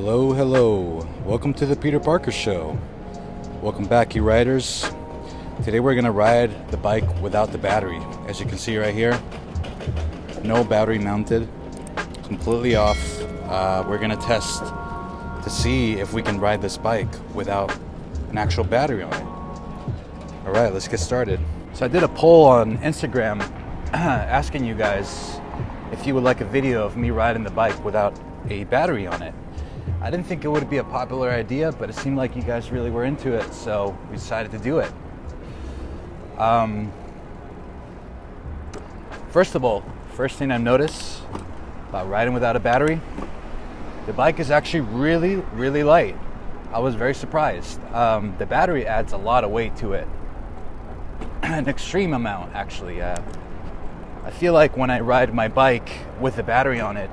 Hello. Welcome to the Peter Parker Show. Welcome back, you riders. Today we're going to ride the bike without the battery. As you can see right here, no battery mounted, completely off. We're going to test to see if we can ride this bike without an actual battery on it. Alright, let's get started. So I did a poll on Instagram asking you guys if you would like a video of me riding the bike without a battery on it. I didn't think it would be a popular idea, but it seemed like you guys really were into it, so we decided to do it. First of all, first thing I noticed about riding without a battery, the bike is actually really, really light. I was very surprised. The battery adds a lot of weight to it. An extreme amount, actually. I feel like when I ride my bike with the battery on it,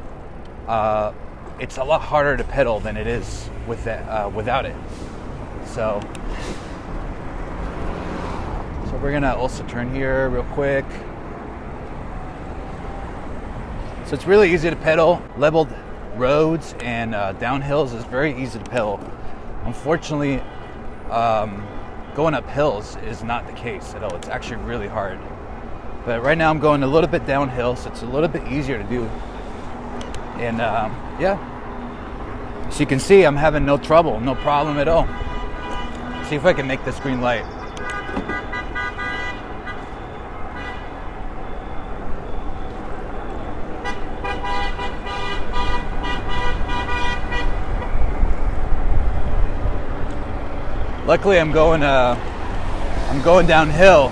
it's a lot harder to pedal than it is with without it. So we're gonna also turn here real quick. So it's really easy to pedal. Leveled roads and downhills is very easy to pedal. Unfortunately, going up hills is not the case at all. It's actually really hard. But right now I'm going a little bit downhill, so it's a little bit easier to do. And yeah, so you can see I'm having no problem at all. See if I can make this green light. Luckily I'm going downhill,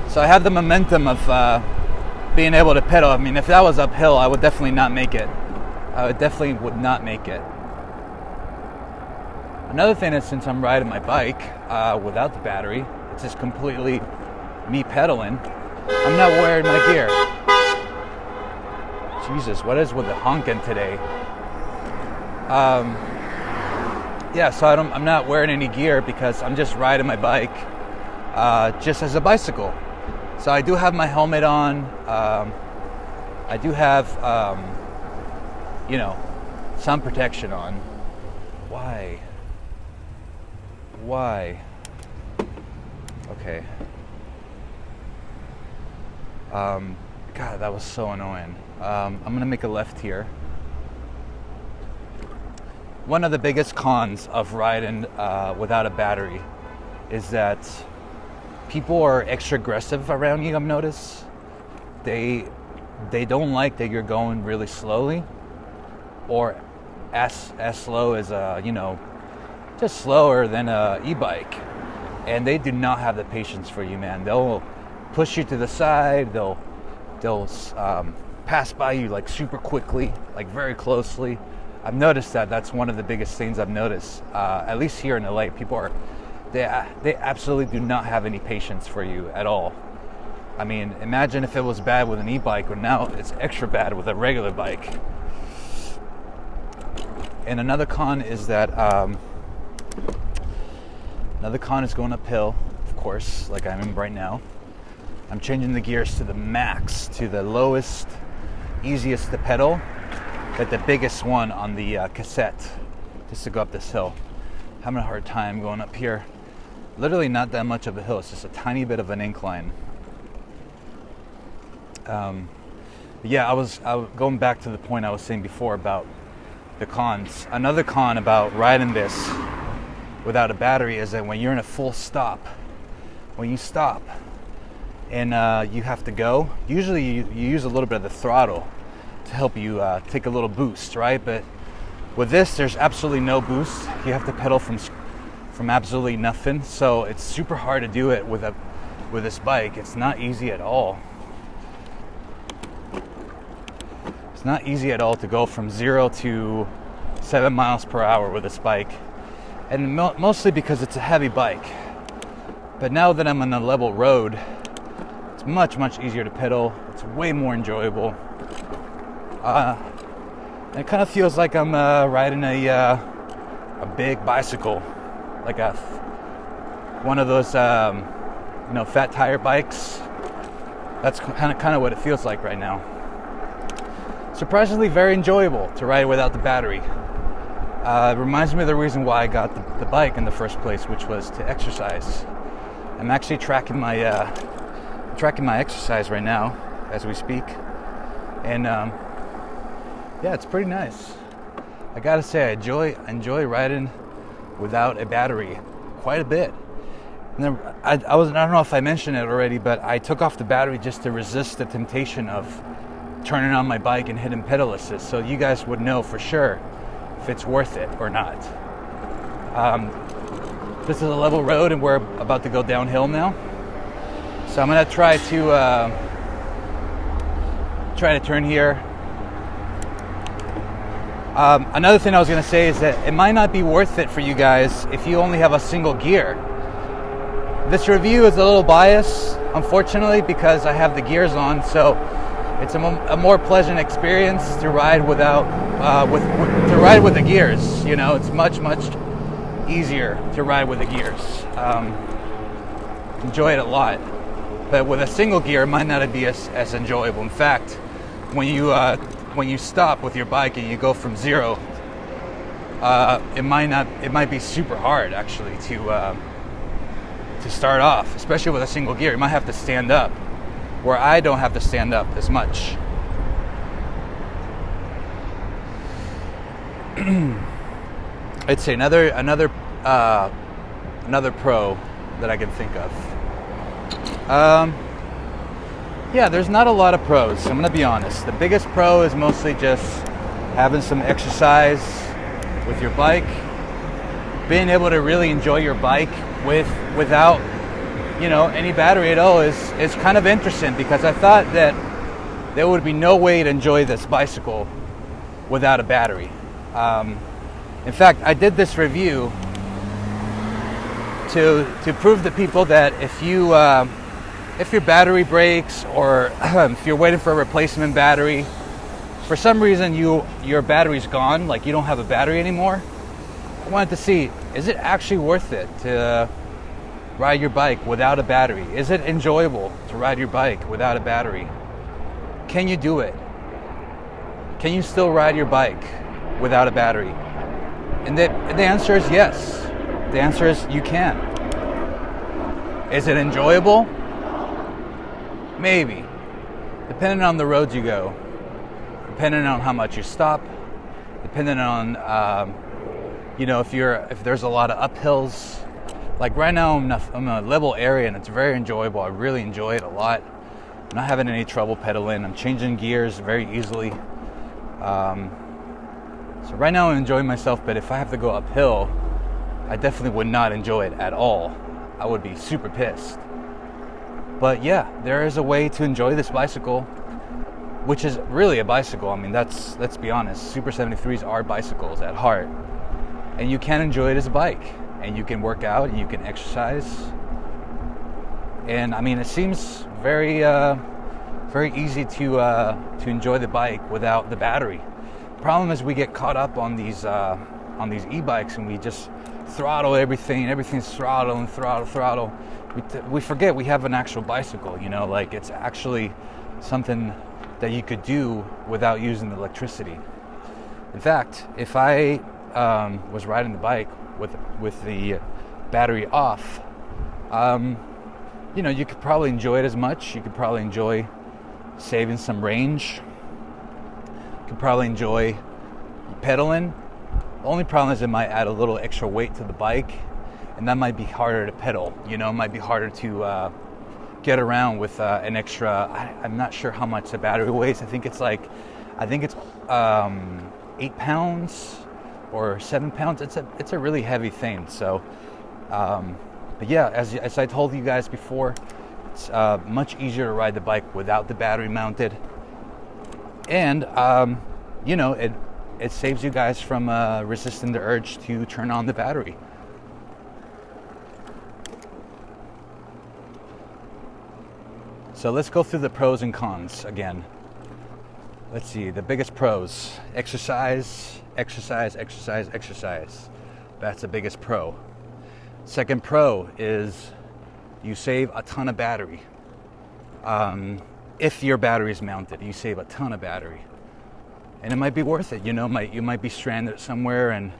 so I have the momentum of being able to pedal. I mean, if that was uphill, I would definitely not make it. Would not make it. Another thing is, since I'm riding my bike without the battery, it's just completely me pedaling. I'm not wearing my gear. Jesus, what is with the honking today? Yeah, so I'm not wearing any gear because I'm just riding my bike just as a bicycle. So I do have my helmet on. I do have, sun protection on. Why? Okay. God, that was so annoying. I'm gonna make a left here. One of the biggest cons of riding without a battery is that people are extra aggressive around you. I've noticed they don't like that you're going really slowly, or as slow as just slower than a e-bike, and they do not have the patience for you, man. They'll push you to the side. They'll pass by you like super quickly, like very closely. I've noticed that's one of the biggest things I've noticed, at least here in LA. People they absolutely do not have any patience for you at all. I mean, imagine if it was bad with an e-bike, but now it's extra bad with a regular bike. And another con is that going uphill, of course, like I'm in right now. I'm changing the gears to the max, to the lowest, easiest to pedal, but the biggest one on the cassette, just to go up this hill. Having a hard time going up here. Literally not that much of a hill, it's just a tiny bit of an incline. Yeah, I was going back to the point I was saying before about the cons. Another con about riding this without a battery is that when you're in a full stop, when you stop and you have to go, usually you use a little bit of the throttle to help you take a little boost, right? But with this, there's absolutely no boost. You have to pedal from absolutely nothing. So it's super hard to do it with this bike. It's not easy at all. It's not easy at all to go from 0 to 7 miles per hour with this bike, and mostly because it's a heavy bike. But now that I'm on a level road, it's much easier to pedal. It's way more enjoyable. It kind of feels like I'm riding a big bicycle, like one of those fat tire bikes. That's kind of what it feels like right now. Surprisingly very enjoyable to ride without the battery. reminds me of the reason why I got the bike in the first place, which was to exercise. I'm actually tracking my exercise right now as we speak, and yeah, it's pretty nice. I gotta say, I enjoy riding without a battery quite a bit. And then I don't know if I mentioned it already, but I took off the battery just to resist the temptation of turning on my bike and hitting pedal assist, so you guys would know for sure if it's worth it or not. This is a level road and we're about to go downhill now, so I'm gonna try to turn here. Another thing I was gonna say is that it might not be worth it for you guys if you only have a single gear. This review is a little biased, unfortunately, because I have the gears on, so it's a more pleasant experience to ride without with the gears. You know, it's much easier to ride with the gears. Enjoy it a lot, but with a single gear, it might not be as enjoyable. In fact, when you stop with your bike and you go from zero, it might be super hard actually to start off, especially with a single gear. You might have to stand up, where I don't have to stand up as much. I'd say another pro that I can think of. Yeah, there's not a lot of pros, I'm gonna be honest. The biggest pro is mostly just having some exercise with your bike, being able to really enjoy your bike without, you know, any battery at all is kind of interesting, because I thought that there would be no way to enjoy this bicycle without a battery. In fact, I did this review to prove to people that if your battery breaks, or if you're waiting for a replacement battery, for some reason your battery's gone, like you don't have a battery anymore, I wanted to see, is it actually worth it to ride your bike without a battery? Is it enjoyable to ride your bike without a battery? Can you do it? Can you still ride your bike without a battery? And the answer is yes. The answer is you can. Is it enjoyable? Maybe. Depending on the roads you go, depending on how much you stop, depending on if there's a lot of uphills. Like right now I'm in a level area and it's very enjoyable. I really enjoy it a lot. I'm not having any trouble pedaling. I'm changing gears very easily. So right now I'm enjoying myself, but if I have to go uphill, I definitely would not enjoy it at all. I would be super pissed. But yeah, there is a way to enjoy this bicycle, which is really a bicycle. I mean, let's be honest, SUPER73s are bicycles at heart. And you can enjoy it as a bike, and you can work out and you can exercise. And I mean, it seems very easy to enjoy the bike without the battery. Problem is we get caught up on these e-bikes and we just throttle everything. Everything's throttle and throttle. We forget we have an actual bicycle. You know, like it's actually something that you could do without using the electricity. In fact, if I was riding the bike with the battery off, you could probably enjoy it as much. You could probably enjoy saving some range. You could probably enjoy pedaling. The only problem is it might add a little extra weight to the bike, and that might be harder to pedal. You know, it might be harder to get around with an extra. I'm not sure how much the battery weighs. I think it's 8 pounds or 7 pounds. It's a really heavy thing. So, but yeah, as I told you guys before, it's much easier to ride the bike without the battery mounted, and it saves you guys from resisting the urge to turn on the battery. So let's go through the pros and cons again. Let's see, the biggest pros: exercise. That's the biggest pro. Second pro is you save a ton of battery. If your battery is mounted, you save a ton of battery. And it might be worth it. You know, you might be stranded somewhere and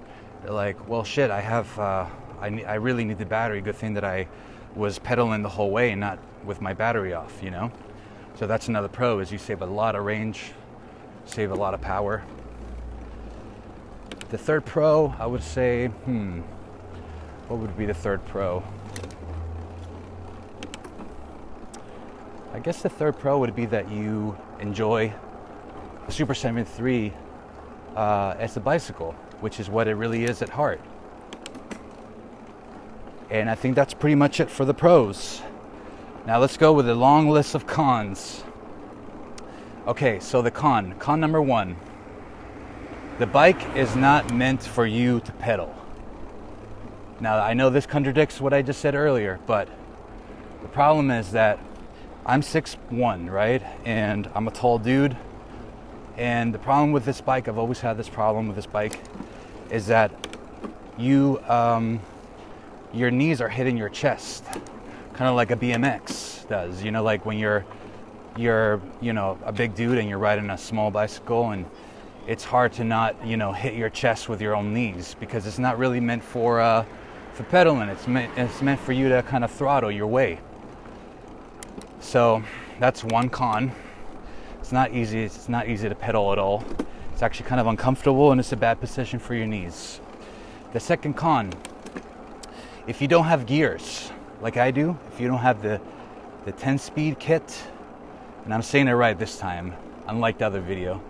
You're like, well, shit, I really need the battery. Good thing that I was pedaling the whole way and not with my battery off, you know? So that's another pro, is you save a lot of range, save a lot of power. The third pro, I would say, what would be the third pro? I guess the third pro would be that you enjoy the SUPER73 as a bicycle, which is what it really is at heart. And I think that's pretty much it for the pros. Now let's go with a long list of cons. Okay, so the con number one. The bike is not meant for you to pedal. Now I know this contradicts what I just said earlier, but the problem is that I'm 6'1", right? And I'm a tall dude. And the problem with this bike, I've always had this problem with this bike, is that your knees are hitting your chest, kind of like a BMX does. You know, like when you're a big dude and you're riding a small bicycle, and it's hard to not hit your chest with your own knees, because it's not really meant for pedaling. It's meant for you to kind of throttle your way. So that's one con. It's not easy. It's not easy to pedal at all. It's actually kind of uncomfortable, and it's a bad position for your knees. The second con, if you don't have gears like I do, if you don't have the 10-speed kit, and I'm saying it right this time, unlike the other video,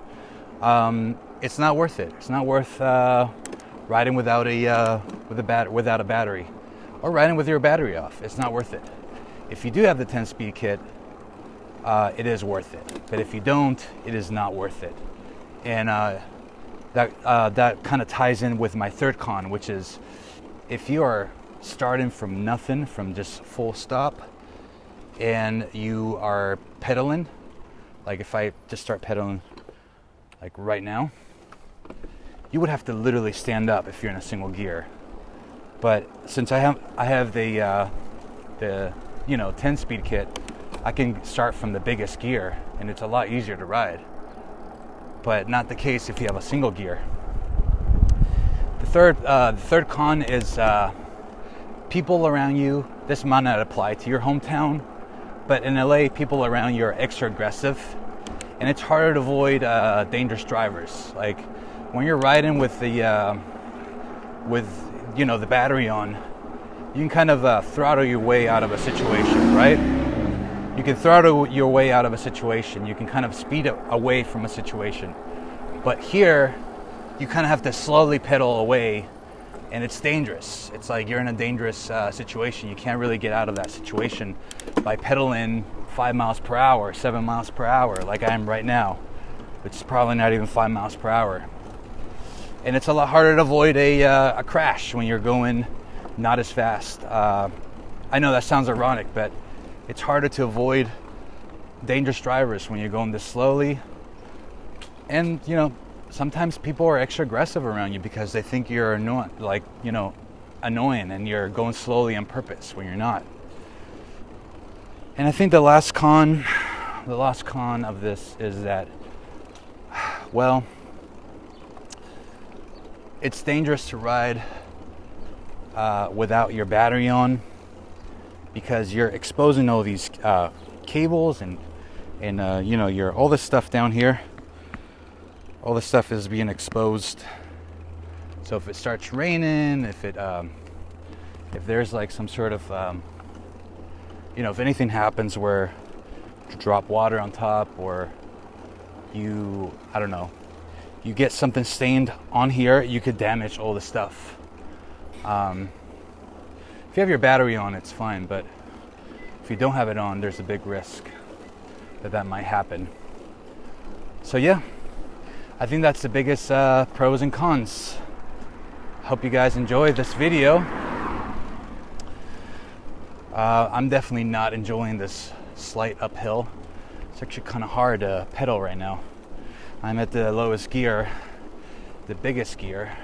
it's not worth it. It's not worth riding without a battery, or riding with your battery off. It's not worth it. If you do have the 10-speed kit, it is worth it. But if you don't, it is not worth it. And that kind of ties in with my third con, which is if you are starting from nothing, from just full stop, and you are pedaling, like if I just start pedaling like right now, you would have to literally stand up if you're in a single gear. But since I have the 10-speed kit, I can start from the biggest gear, and it's a lot easier to ride. But not the case if you have a single gear. The third con is people around you. This might not apply to your hometown, but in LA, people around you are extra aggressive, and it's harder to avoid dangerous drivers. Like when you're riding with the battery on, you can kind of throttle your way out of a situation, right? You can throttle your way out of a situation. You can kind of speed away from a situation. But here, you kind of have to slowly pedal away, and it's dangerous. It's like you're in a dangerous situation. You can't really get out of that situation by pedaling 5 miles per hour, 7 miles per hour, like I am right now, which is probably not even 5 miles per hour. And it's a lot harder to avoid a crash when you're going not as fast. I know that sounds ironic, but it's harder to avoid dangerous drivers when you're going this slowly. And sometimes people are extra aggressive around you because they think you're annoying, and you're going slowly on purpose when you're not. And I think the last con of this is that, well, it's dangerous to ride without your battery on, because you're exposing all these cables and all this stuff down here. All this stuff is being exposed. So if it starts raining, if there's like some sort of if anything happens where you drop water on top, or you get something stained on here, you could damage all the stuff. If you have your battery on, it's fine, but if you don't have it on, there's a big risk that might happen. So yeah, I think that's the biggest pros and cons. Hope you guys enjoyed this video. I'm definitely not enjoying this slight uphill. It's actually kind of hard to pedal right now. I'm at the lowest gear, the biggest gear.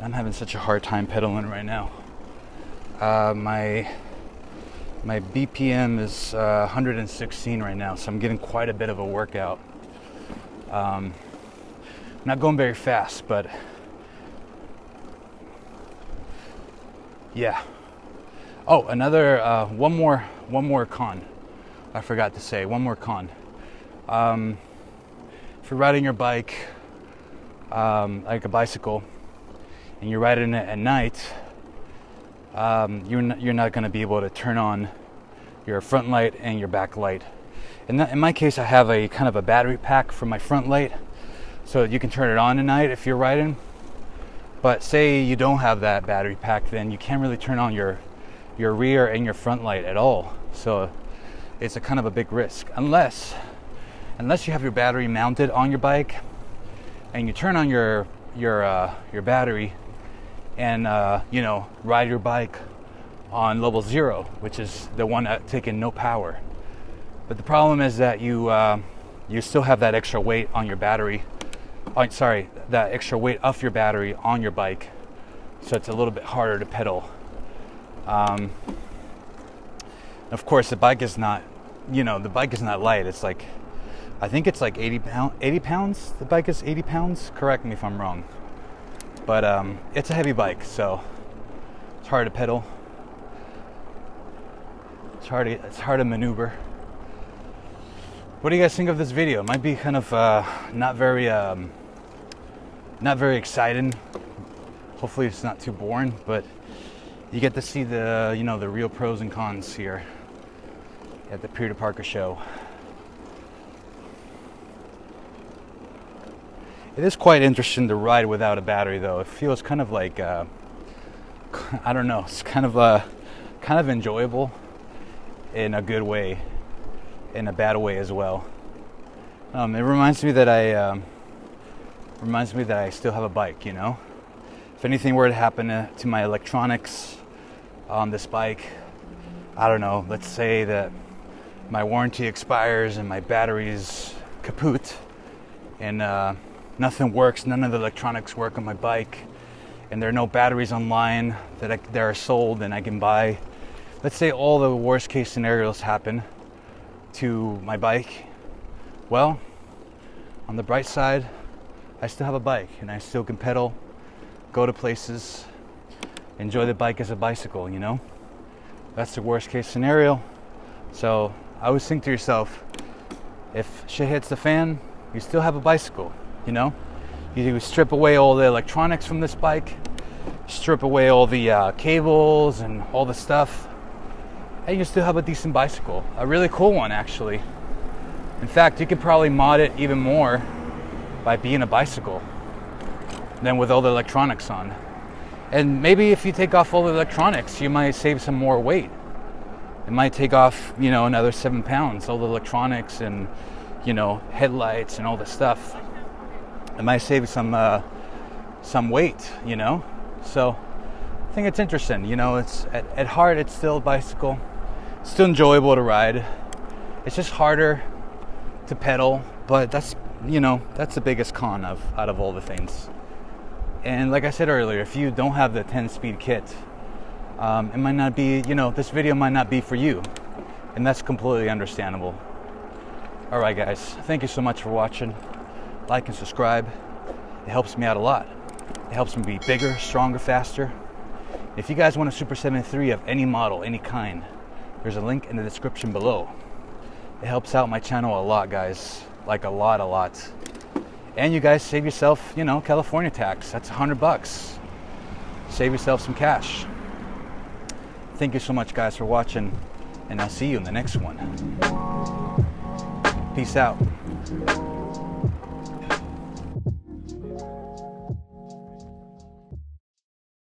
I'm having such a hard time pedaling right now. My BPM is 116 right now, so I'm getting quite a bit of a workout. Not going very fast, but Yeah. Oh, another one more con. I forgot to say one more con. If you're riding your bike, like a bicycle, and you're riding it at night, you're not going to be able to turn on your front light and your back light. In my case, I have a kind of a battery pack for my front light, so you can turn it on at night if you're riding. But say you don't have that battery pack, then you can't really turn on your rear and your front light at all. So it's a kind of a big risk, unless you have your battery mounted on your bike and you turn on your battery and ride your bike on level 0, which is the one taking no power. But the problem is that you still have that extra weight on your battery. That extra weight off your battery on your bike, so it's a little bit harder to pedal. Of course, the bike is not light. It's like, I think it's like 80 pounds. The bike is 80 pounds. Correct me if I'm wrong. But it's a heavy bike, so it's hard to pedal. It's hard to maneuver. What do you guys think of this video? It might be kind of not very exciting. Hopefully it's not too boring, but you get to see the the real pros and cons here at the Peter Parker show. It is quite interesting to ride without a battery, though. It feels kind of like I don't know. It's kind of enjoyable in a good way, in a bad way as well. It reminds me that I still have a bike. If anything were to happen to my electronics on this bike, I don't know. Let's say that my warranty expires and my battery's kaput, and nothing works. None of the electronics work on my bike, and there are no batteries online that are sold and I can buy. Let's say all the worst case scenarios happen to my bike. Well, on the bright side, I still have a bike and I still can pedal, go to places, enjoy the bike as a bicycle. That's the worst case scenario. So I always think to yourself, if shit hits the fan, you still have a bicycle. You strip away all the electronics from this bike, strip away all the cables and all the stuff, and you still have a decent bicycle. A really cool one, actually. In fact, you could probably mod it even more by being a bicycle than with all the electronics on. And maybe if you take off all the electronics, you might save some more weight. It might take off, another 7 pounds, all the electronics and, headlights and all the stuff. It might save some weight, So I think it's interesting. It's at heart, it's still a bicycle. It's still enjoyable to ride. It's just harder to pedal, but that's the biggest con out of all the things. And like I said earlier, if you don't have the 10-speed kit, it might not be, this video might not be for you, and that's completely understandable. All right, guys, thank you so much for watching. Like and subscribe. It helps me out a lot. It helps me be bigger, stronger, faster. If you guys want a SUPER73 of any model, any kind, there's a link in the description below. It helps out my channel a lot, guys. Like a lot. And you guys save yourself, California tax. That's $100. Save yourself some cash. Thank you so much, guys, for watching, and I'll see you in the next one. Peace out.